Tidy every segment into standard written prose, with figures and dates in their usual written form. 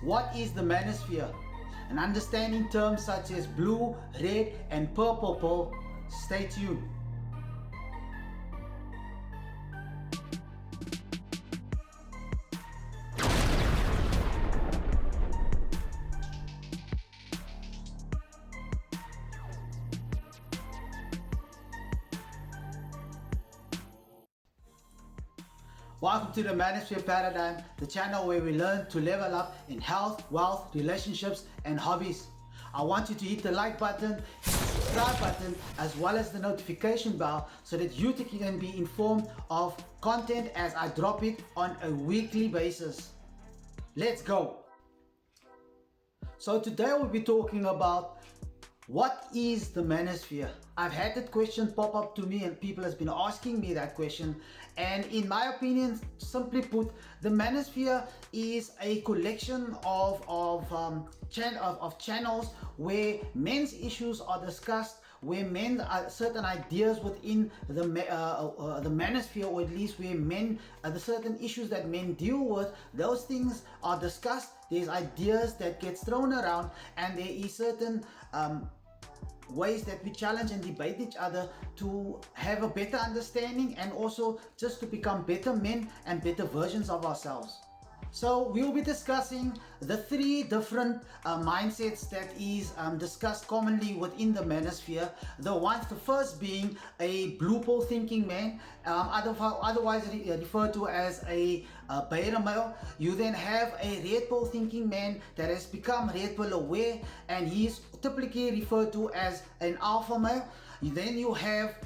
What is the Manosphere? And understanding terms such as blue, red, and purple pole. Stay tuned. Welcome to the Manosphere Paradigm, the channel where we learn to level up in health, wealth, relationships, and hobbies. I want you to hit the like button, hit the subscribe button, as well as the notification bell so that you can be informed of content as I drop it on a weekly basis. Let's go. So today we'll be talking about what is the Manosphere? I've had that question pop up to me and people has been asking me that question, and in my opinion, simply put, the Manosphere is a collection of channels where men's issues are discussed, where men certain ideas within the Manosphere, or at least where men the certain issues that men deal with, those things are discussed. There's ideas that gets thrown around, and there is certain ways that we challenge and debate each other to have a better understanding and also just to become better men and better versions of ourselves. So we'll be discussing the three different mindsets that is discussed commonly within the Manosphere. The first being a blue pole thinking man, otherwise referred to as a beta male. You then have a red pole thinking man that has become red pole aware, and he's typically referred to as an alpha male. Then you have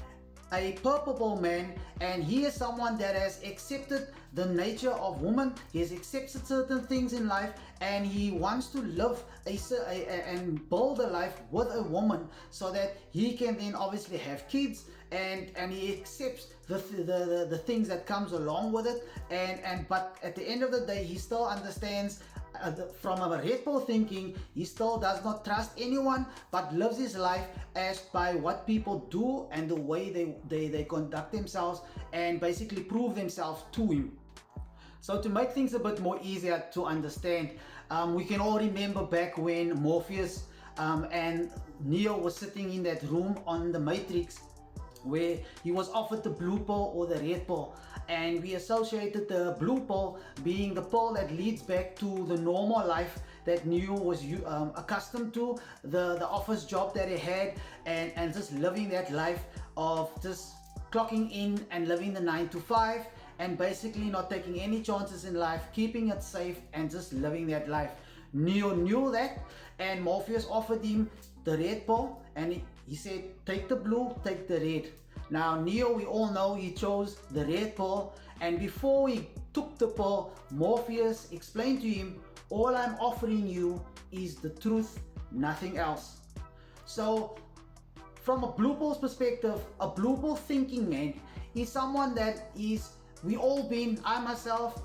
a purple pole man, and he is someone that has accepted the nature of woman. He has accepted certain things in life, and he wants to live and build a life with a woman so that he can then obviously have kids, and he accepts the things that comes along with it, but at the end of the day he still understands from a red pole thinking, he still does not trust anyone but lives his life as by what people do and the way they conduct themselves and basically prove themselves to him. So to make things a bit more easier to understand, we can all remember back when Morpheus and Neo was sitting in that room on the Matrix, where he was offered the blue pole or the red pole, and we associated the blue pole being the pole that leads back to the normal life that Neo was accustomed to, the office job that he had, and just living that life of just clocking in and living the 9 to 5 and basically not taking any chances in life, keeping it safe and just living that life. Neo knew that, and Morpheus offered him the red pole, and he said, take the blue, take the red. Now Neo, we all know he chose the red pole, and before he took the pole, Morpheus explained to him, all I'm offering you is the truth, nothing else. So from a blue pole's perspective, a blue pole thinking man is someone that is, I myself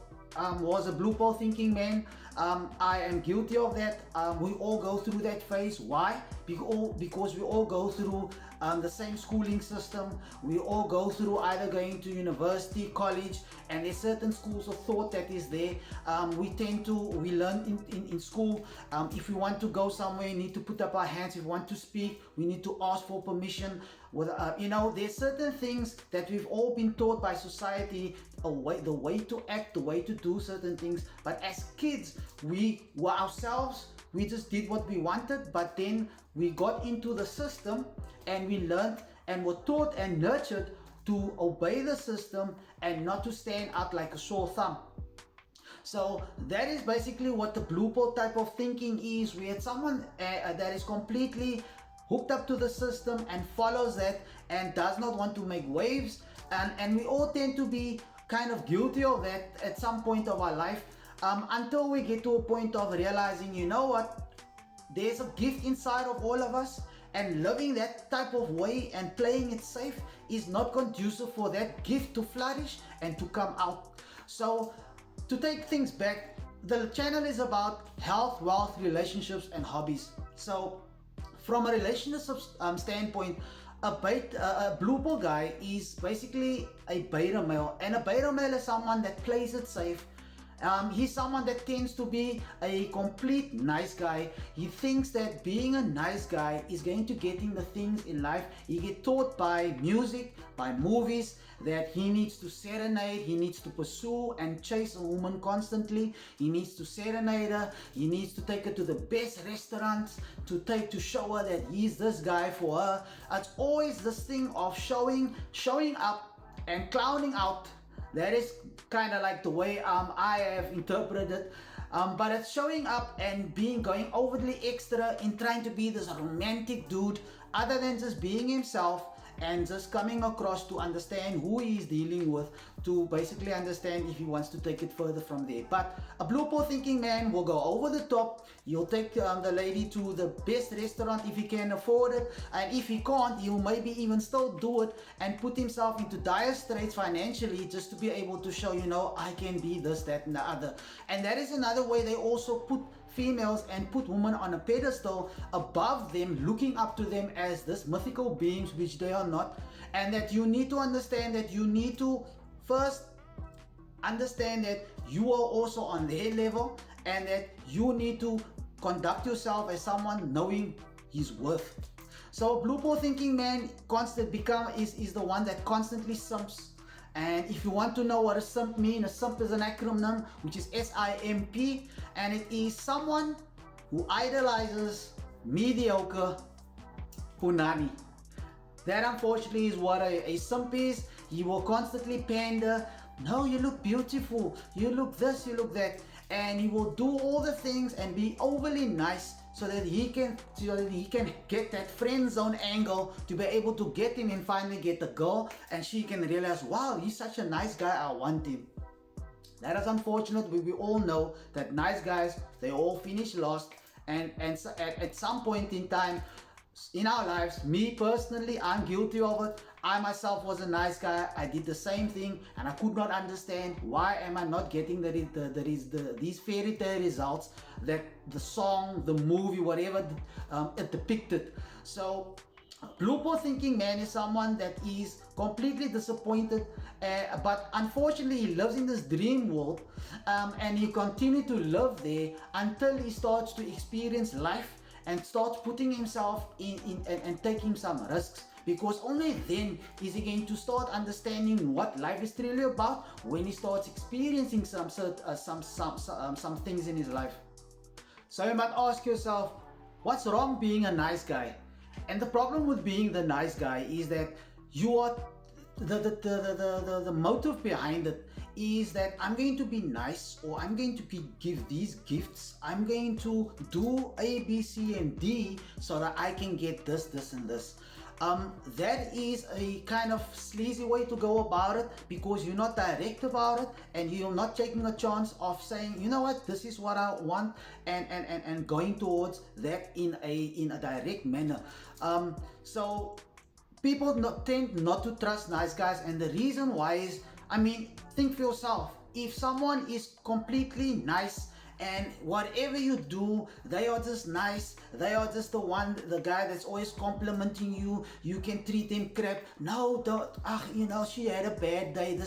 was a blue pole thinking man. I am guilty of that. We all go through that phase. Why? Because we all go through the same schooling system. We all go through either going to university, college, and there's certain schools of thought that is there. We learn in school, if we want to go somewhere, we need to put up our hands. If we want to speak, we need to ask for permission. There's certain things that we've all been taught by society, the way to act, the way to do certain things. But as kids, we were ourselves. We just did what we wanted, but then we got into the system and we learned and were taught and nurtured to obey the system and not to stand out like a sore thumb. So that is basically what the blue pole type of thinking is. We had someone that is completely hooked up to the system and follows that and does not want to make waves, and we all tend to be kind of guilty of that at some point of our life, until we get to a point of realizing, you know what, there's a gift inside of all of us, and living that type of way and playing it safe is not conducive for that gift to flourish and to come out. So to take things back, the channel is about health, wealth, relationships, and hobbies. So from a relationship standpoint, a blue pole guy is basically a beta male, and a beta male is someone that plays it safe He's someone that tends to be a complete nice guy. He thinks that being a nice guy is going to get him the things in life. He gets taught by music, by movies, that he needs to serenade, he needs to pursue and chase a woman constantly. He needs to serenade her, he needs to take her to the best restaurants, to show her that he's this guy for her. It's always this thing of showing up and clowning out. That is kind of like the way I have interpreted. But it's showing up and going overly extra in trying to be this romantic dude, other than just being himself and just coming across to understand who he is dealing with, to basically understand if he wants to take it further from there. But a blue pill thinking man will go over the top. He'll take the lady to the best restaurant if he can afford it, and if he can't, he'll maybe even still do it and put himself into dire straits financially just to be able to show, I can be this, that, and the other. And that is another way they also put females and put women on a pedestal above them, looking up to them as this mythical beings, which they are not. And that you need to understand that you need to first understand that you are also on their level, and that you need to conduct yourself as someone knowing his worth. So blue pill thinking man is the one that constantly simps. And if you want to know what a simp means, a simp is an acronym which is SIMP, and it is someone who idolizes mediocre punani. That unfortunately is what a simp is. He will constantly pander. No, you look beautiful, you look this, you look that, and he will do all the things and be overly nice so that he can get that friend zone angle to be able to get him and finally get the girl, and she can realize, wow, he's such a nice guy, I want him. That is unfortunate. We all know that nice guys, they all finish lost, and so at some point in time in our lives, me personally, I'm guilty of it. I myself was a nice guy. I did the same thing, and I could not understand why am I not getting these fairy tale results that the song, the movie, whatever it depicted. So blue pill thinking man is someone that is completely disappointed, but unfortunately he lives in this dream world, and he continues to live there until he starts to experience life and starts putting himself in and taking some risks, because only then is he going to start understanding what life is really about, when he starts experiencing some things in his life. So you might ask yourself, what's wrong being a nice guy? And the problem with being the nice guy is that you are the motive behind it is that I'm going to be nice, or I'm going to give these gifts, I'm going to do A, B, C, and D so that I can get this, this, and this. That is a kind of sleazy way to go about it, because you're not direct about it, and you're not taking a chance of saying, you know what, this is what I want, and going towards that in a direct manner. So people tend not to trust nice guys, and the reason why is, think for yourself. If someone is completely nice and whatever you do, they are just nice, they are just the guy that's always complimenting you, you can treat them crap. No, don't, she had a bad day.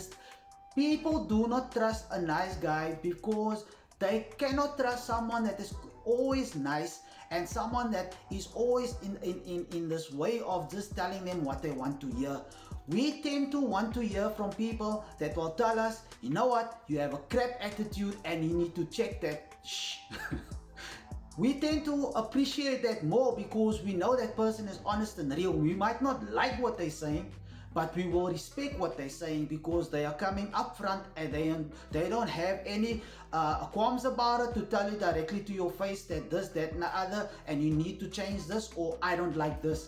People do not trust a nice guy, because they cannot trust someone that is always nice, and someone that is always in this way of just telling them what they want to hear. We tend to want to hear from people that will tell us, you know what, you have a crap attitude and you need to check that. Shh. We tend to appreciate that more, because we know that person is honest and real. We might not like what they're saying, but we will respect what they're saying, because they are coming up front and they don't have any qualms about it to tell you directly to your face that this, that, and the other, and you need to change this, or I don't like this.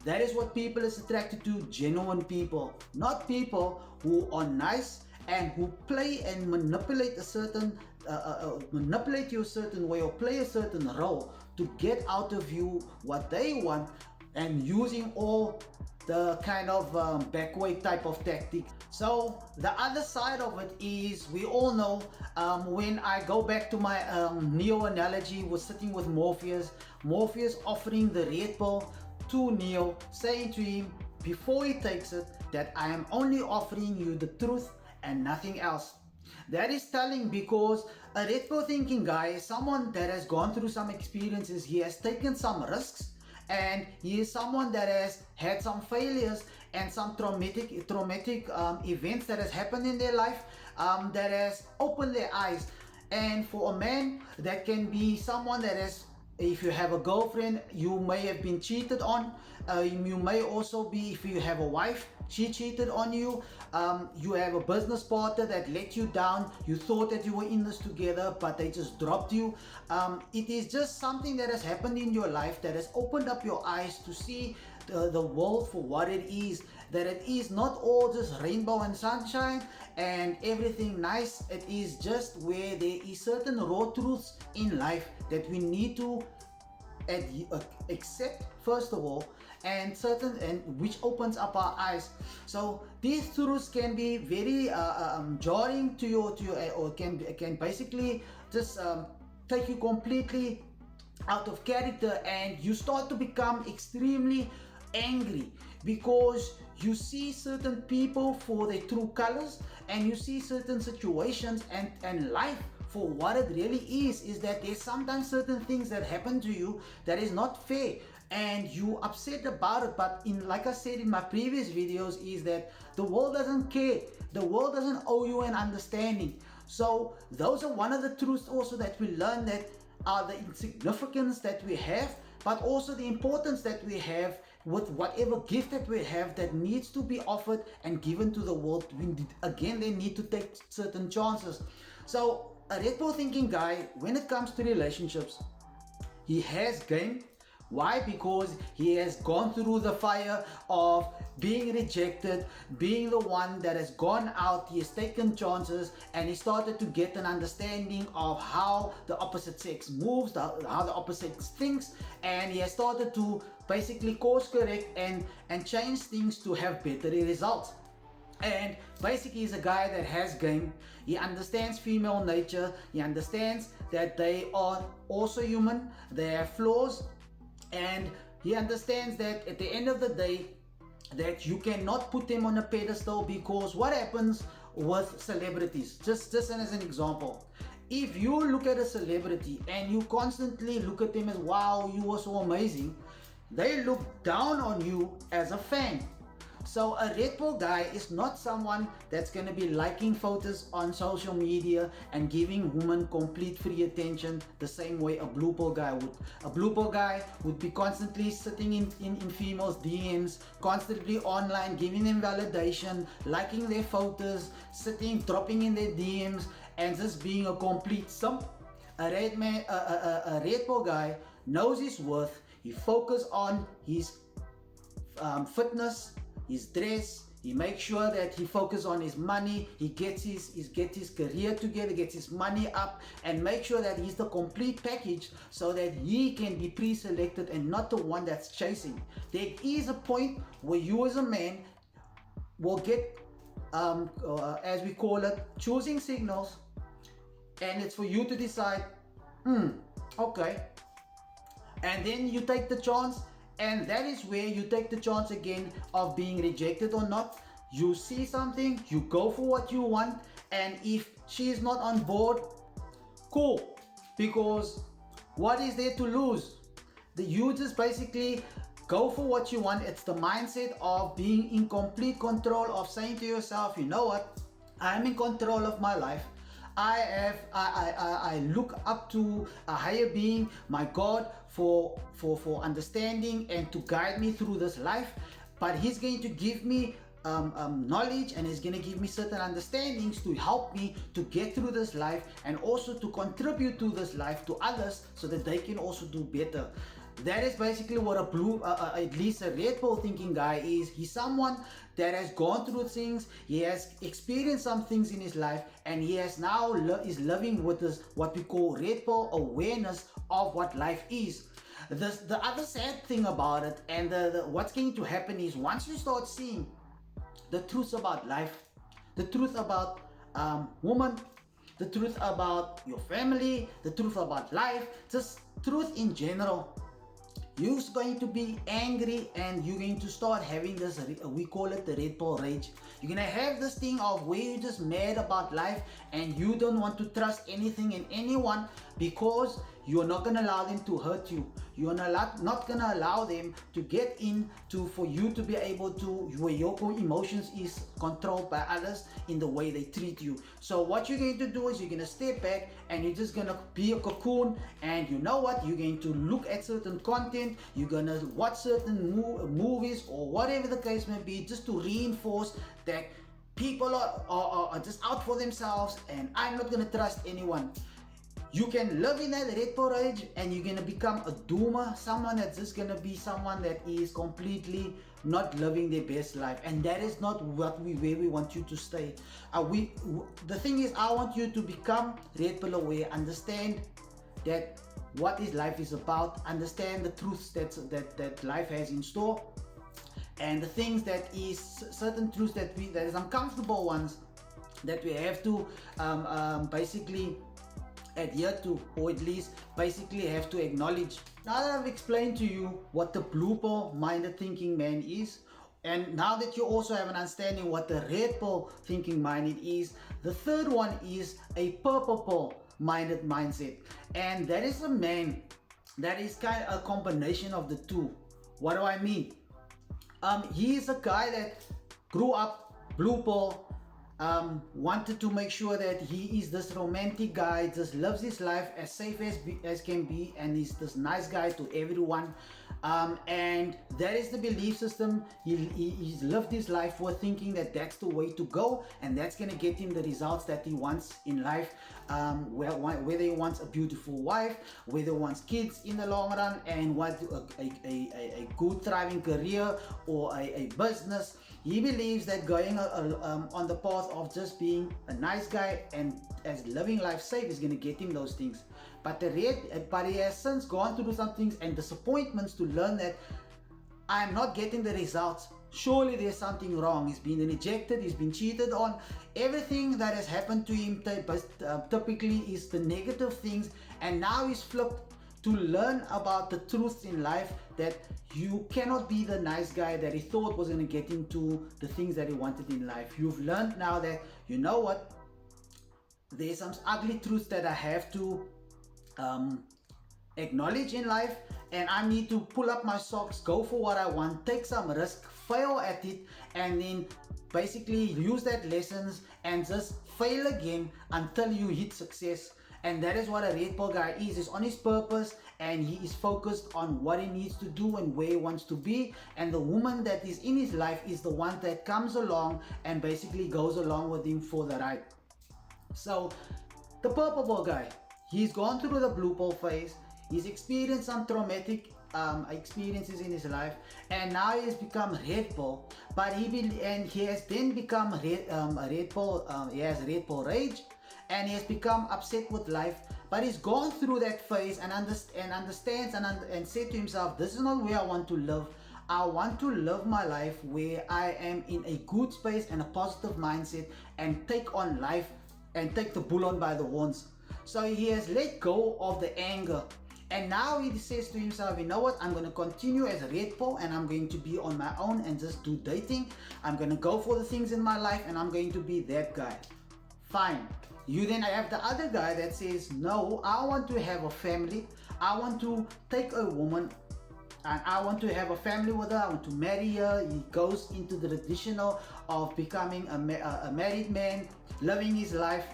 That is what people is attracted to, genuine people, not people who are nice and who play and manipulate manipulate you a certain way, or play a certain role to get out of you what they want, and using all the kind of backway type of tactic. So the other side of it is, we all know, when I go back to my Neo analogy, was sitting with Morpheus offering the red pill to Neo, saying to him before he takes it that I am only offering you the truth and nothing else. That is telling because a red pill thinking guy is someone that has gone through some experiences, he has taken some risks, and he is someone that has had some failures and some traumatic events that has happened in their life, that has opened their eyes. And for a man, that can be someone that has, if you have a girlfriend, you may have been cheated on. You may also be, if you have a wife, she cheated on you. You have a business partner that let you down. You thought that you were in this together, but they just dropped you. It is just something that has happened in your life that has opened up your eyes to see the world for what it is. That it is not all just rainbow and sunshine and everything nice. It is just where there is certain raw truths in life that we need to accept first of all, and certain, and which opens up our eyes. So these truths can be very jarring to your or can basically just take you completely out of character, and you start to become extremely angry because you see certain people for their true colors, and you see certain situations and life for what it really is that there's sometimes certain things that happen to you that is not fair, and you upset about it. But in, like I said in my previous videos, is that the world doesn't care. The world doesn't owe you an understanding. So those are one of the truths also that we learn, that are the insignificance that we have, but also the importance that we have with whatever gift that we have that needs to be offered and given to the world. Again, they need to take certain chances. So a red pill thinking guy, when it comes to relationships, he has game. Why? Because he has gone through the fire of being rejected, being the one that has gone out. He has taken chances, and he started to get an understanding of how the opposite sex moves, how the opposite thinks, and he has started to basically course correct and change things to have better results. And basically, he's a guy that has game. He understands female nature. He understands that they are also human. They have flaws. And he understands that at the end of the day, that you cannot put them on a pedestal, because what happens with celebrities, just as an example, if you look at a celebrity and you constantly look at them as, wow, you are so amazing, they look down on you as a fan. So a red pill guy is not someone that's going to be liking photos on social media and giving women complete free attention the same way a blue pill guy would. A blue pill guy would be constantly sitting in females' DMs, constantly online, giving them validation, liking their photos, dropping in their DMs, and just being a complete simp. A red pill guy knows his worth. He focuses on his fitness, his dress. He makes sure that he focuses on his money. He gets his career together, gets his money up, and make sure that he's the complete package so that he can be pre-selected and not the one that's chasing. There is a point where you as a man will get, as we call it, choosing signals, and it's for you to decide, okay, and then you take the chance. And that is where you take the chance again of being rejected or not. You see something, you go for what you want, and if she is not on board, cool. Because what is there to lose? You just basically go for what you want. It's the mindset of being in complete control, of saying to yourself, you know what, I'm in control of my life. I look up to a higher being, my God, for understanding and to guide me through this life. But he's going to give me knowledge, and he's going to give me certain understandings to help me to get through this life, and also to contribute to this life to others so that they can also do better. That is basically what a blue, at least a red pill thinking guy is. He's someone that has gone through things, he has experienced some things in his life, and he has now is living with this, what we call red pill awareness of what life is. The other sad thing about it, and what's going to happen is, once you start seeing the truth about life, the truth about woman, the truth about your family, the truth about life, just truth in general, You're going to be angry and you're going to start having this, we call it the red pill rage. You're going to have this thing of where you're just mad about life and you don't want to trust anything and anyone because you're not going to allow them to hurt you. You're not going to allow them to get in to for you to be able to, where your emotions is controlled by others in the way they treat you. So what you're going to do is you're going to step back and you're just going to be a cocoon, and you know what, you're going to look at certain content, you're going to watch certain movies or whatever the case may be, just to reinforce that people are just out for themselves and I'm not going to trust anyone. You can live in that red pill rage and you're going to become a doomer, someone that's just going to be someone that is completely not living their best life, and that is not where we want you to stay. The thing is, I want you to become red pill aware, understand that what is life is about, understand the truths that life has in store, and the things that is certain truths that is uncomfortable ones that we have to basically adhere to, or at least basically have to acknowledge. Now that I've explained to you what the blue pill minded thinking man is, and now that you also have an understanding what the red pill thinking minded is, the third one is a purple pill minded mindset, and that is a man that is kind of a combination of the two. What do I mean? He is a guy that grew up blue pill, wanted to make sure that he is this romantic guy, just lives his life as safe as can be, and he's this nice guy to everyone. And that is the belief system. He's lived his life for thinking that that's the way to go, and that's going to get him the results that he wants in life. Whether he wants a beautiful wife, whether he wants kids in the long run, and what a good thriving career or a business. He believes that going on the path of just being a nice guy and as living life safe is going to get him those things. But he has since gone through some things and disappointments to learn that I'm not getting the results. Surely there's something wrong. He's been rejected, he's been cheated on. Everything that has happened to him typically is the negative things, and now he's flipped to learn about the truths in life, that you cannot be the nice guy that he thought was going to get him to the things that he wanted in life. You've learned now that, you know what, there's some ugly truths that I have to acknowledge in life, and I need to pull up my socks, go for what I want, take some risk, fail at it, and then basically use that lessons and just fail again until you hit success. And that is what a red pill guy is. He's on his purpose and he is focused on what he needs to do and where he wants to be. And the woman that is in his life is the one that comes along and basically goes along with him for the ride. So the purple pill guy, he's gone through the blue pill phase. He's experienced some traumatic experiences in his life, and now he has become red pill. But he has then become a red pill. He has red pill rage, and he has become upset with life. But he's gone through that phase and understands and said to himself, this is not where I want to live. I want to live my life where I am in a good space and a positive mindset, and take on life and take the bull on by the horns. So he has let go of the anger, and now he says to himself, you know what, I'm going to continue as a red pill, and I'm going to be on my own and just do dating. I'm going to go for the things in my life, and I'm going to be that guy. Fine. You then have the other guy that says, no, I want to have a family. I want to take a woman and I want to have a family with her. I want to marry her. He goes into the traditional of becoming a married man, living his life,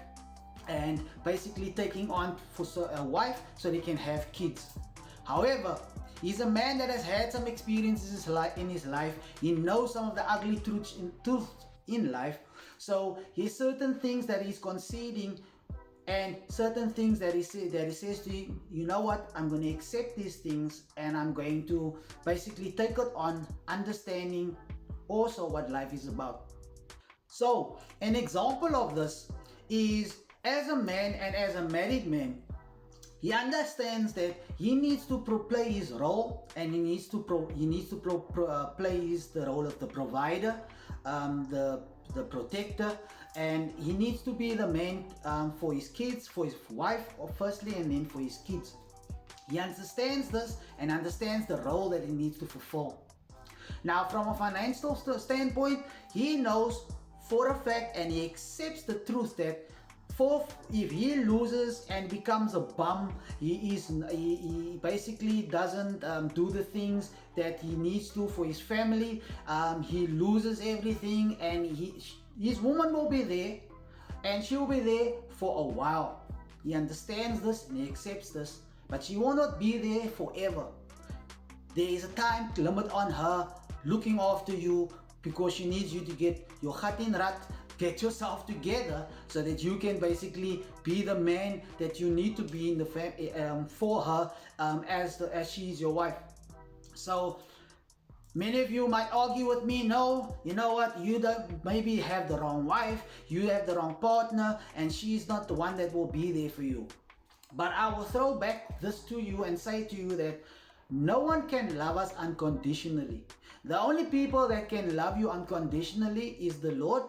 and basically taking on for a wife so they can have kids. However, he's a man that has had some experiences in his life. He knows some of the ugly truths in life. So he's certain things that he's conceding, and certain things that he says to you, you know what, I'm going to accept these things, and I'm going to basically take it on, understanding also what life is about. So an example of this is, as a man and as a married man, he understands that he needs to play his role, and he needs to play the role of the provider, the protector, and he needs to be the man for his kids, for his wife firstly, and then for his kids. He understands this and understands the role that he needs to fulfill. Now, from a financial standpoint, he knows for a fact and he accepts the truth that if he loses and becomes a bum, he basically doesn't do the things that he needs to for his family. He loses everything, and his woman will be there, and she will be there for a while. He understands this and he accepts this, but she will not be there forever. There is a time limit on her looking after you, because she needs you to get your gat in rat, get yourself together, so that you can basically be the man that you need to be in the for her, as she's your wife. So many of you might argue with me, no, you know what, you don't maybe have the wrong wife, you have the wrong partner, and she's not the one that will be there for you. But I will throw back this to you and say to you that no one can love us unconditionally. The only people that can love you unconditionally is the Lord,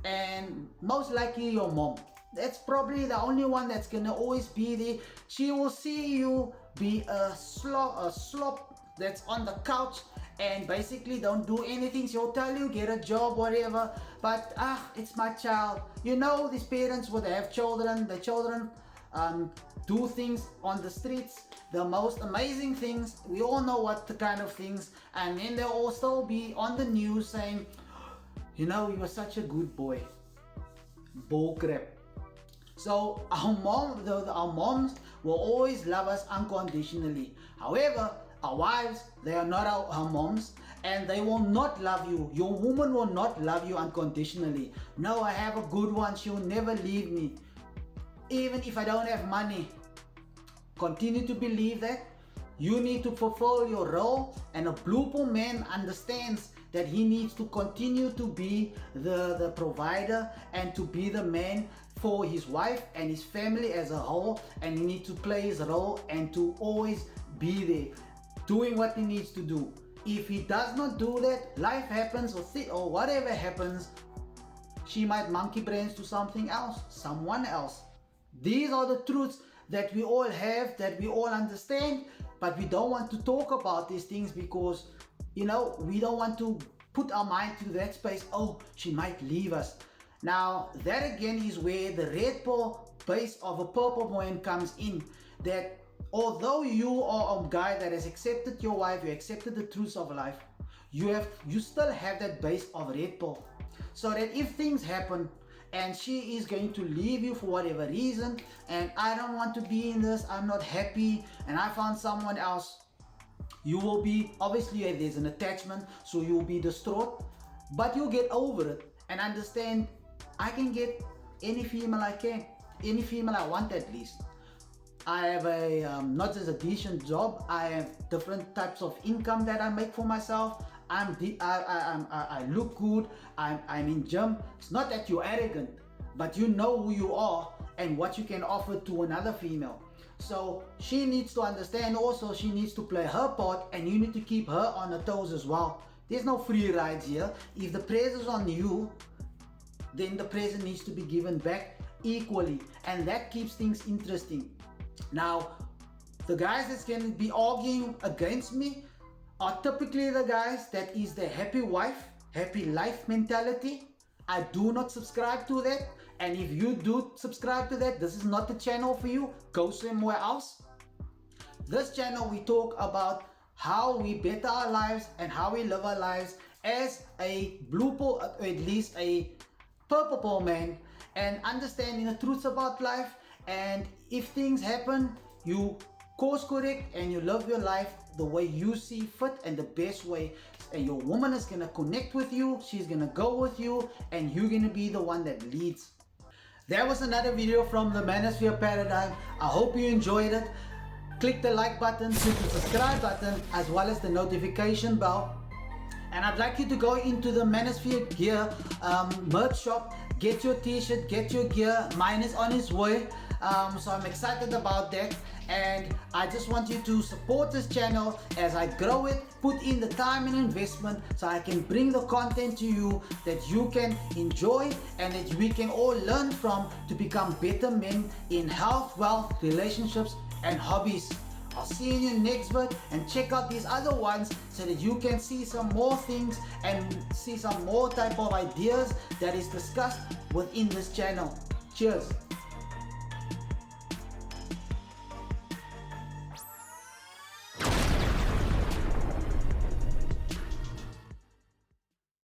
and most likely your mom. That's probably the only one that's gonna always be there. She will see you be a slop that's on the couch and basically don't do anything. She'll tell you, get a job, whatever, but it's my child. You know, these parents would have children, the children do things on the streets, the most amazing things. We all know what the kind of things, and then they'll also be on the news saying, you know, you were such a good boy. Bull crap. So our moms will always love us unconditionally. However, our wives, they are not our moms, and they will not love you. Your woman will not love you unconditionally. No, I have a good one, she'll never leave me. Even if I don't have money. Continue to believe that. You need to fulfill your role, and a blue pill man understands that he needs to continue to be the provider and to be the man for his wife and his family as a whole, and he needs to play his role and to always be there doing what he needs to do. If he does not do that, life happens or whatever happens, she might monkey brains to something else, someone else. These are the truths that we all have, that we all understand, but we don't want to talk about these things because, you know, we don't want to put our mind to that space. Oh, she might leave us. Now, that again is where the red pill base of a purple man comes in. That although you are a guy that has accepted your wife, you accepted the truths of life, you still have that base of red pill. So that if things happen, and she is going to leave you for whatever reason, and I don't want to be in this, I'm not happy, and I found someone else, you will be, obviously there's an attachment, so you'll be distraught, but you'll get over it and understand, I can get any female I can, any female I want at least. I have a, not just a decent job, I have different types of income that I make for myself. I look good, I'm in gym. It's not that you're arrogant, but you know who you are and what you can offer to another female. So she needs to understand also, she needs to play her part, and you need to keep her on her toes as well. There's no free rides here. If the praise is on you, then the praise needs to be given back equally, and that keeps things interesting. Now, the guys that's going to be arguing against me are typically the guys that is the happy wife, happy life mentality. I do not subscribe to that, and if you do subscribe to that, this is not the channel for you. Go somewhere else. This channel, we talk about how we better our lives and how we live our lives as a blue pill, or at least a purple pill man, and understanding the truths about life. And if things happen, you course correct and you live your life the way you see fit and the best way, and your woman is gonna connect with you, she's gonna go with you, and you're gonna be the one that leads. That was another video from the Manosphere paradigm. I hope you enjoyed it. Click the like button, click the subscribe button, as well as the notification bell. And I'd like you to go into the Manosphere gear merch shop, get your t-shirt, get your gear. Mine is on its way, so I'm excited about that. And I just want you to support this channel as I grow it, put in the time and investment so I can bring the content to you that you can enjoy and that we can all learn from to become better men in health, wealth, relationships and hobbies. I'll see you in the next vid, and check out these other ones so that you can see some more things and see some more type of ideas that is discussed within this channel. Cheers.